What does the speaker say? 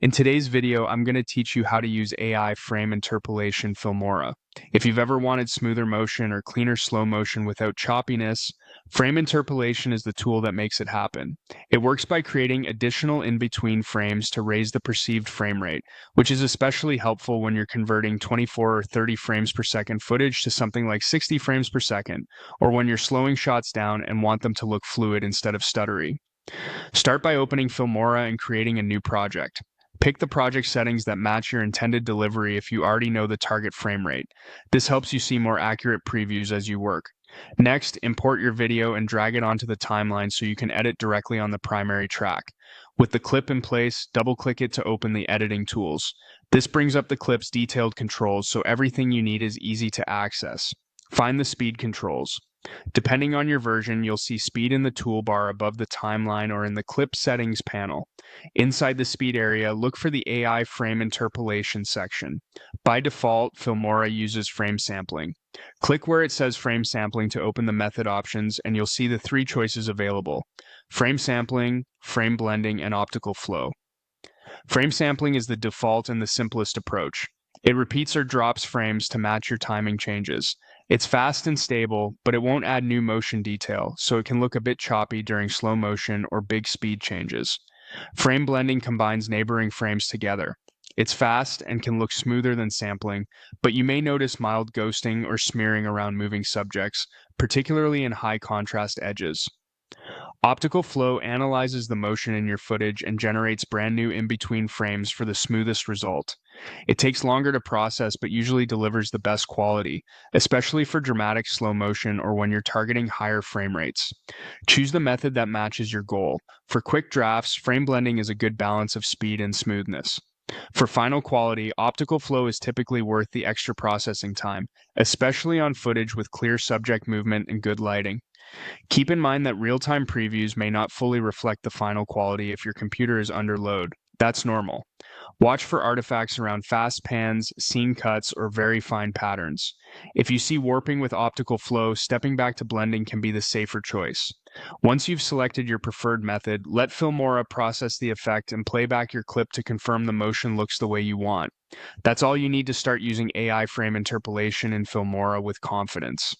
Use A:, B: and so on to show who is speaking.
A: In today's video, I'm going to teach you how to use AI Frame Interpolation Filmora. If you've ever wanted smoother motion or cleaner slow motion without choppiness, Frame Interpolation is the tool that makes it happen. It works by creating additional in-between frames to raise the perceived frame rate, which is especially helpful when you're converting 24 or 30 frames per second footage to something like 60 frames per second, or when you're slowing shots down and want them to look fluid instead of stuttery. Start by opening Filmora and creating a new project. Pick the project settings that match your intended delivery if you already know the target frame rate. This helps you see more accurate previews as you work. Next, import your video and drag it onto the timeline so you can edit directly on the primary track. With the clip in place, double-click it to open the editing tools. This brings up the clip's detailed controls so everything you need is easy to access. Find the speed controls. Depending on your version, you'll see speed in the toolbar above the timeline or in the clip settings panel. Inside the speed area, look for the AI frame interpolation section. By default, Filmora uses frame sampling. Click where it says frame sampling to open the method options, and you'll see the three choices available: frame sampling, frame blending, and optical flow. Frame sampling is the default and the simplest approach. It repeats or drops frames to match your timing changes. It's fast and stable, but it won't add new motion detail, so it can look a bit choppy during slow motion or big speed changes. Frame blending combines neighboring frames together. It's fast and can look smoother than sampling, but you may notice mild ghosting or smearing around moving subjects, particularly in high contrast edges. Optical flow analyzes the motion in your footage and generates brand new in-between frames for the smoothest result. It takes longer to process but usually delivers the best quality, especially for dramatic slow motion or when you're targeting higher frame rates. Choose the method that matches your goal. For quick drafts, frame blending is a good balance of speed and smoothness. For final quality, optical flow is typically worth the extra processing time, especially on footage with clear subject movement and good lighting. Keep in mind that real-time previews may not fully reflect the final quality if your computer is under load. That's normal. Watch for artifacts around fast pans, scene cuts, or very fine patterns. If you see warping with optical flow, stepping back to blending can be the safer choice. Once you've selected your preferred method, let Filmora process the effect and play back your clip to confirm the motion looks the way you want. That's all you need to start using AI frame interpolation in Filmora with confidence.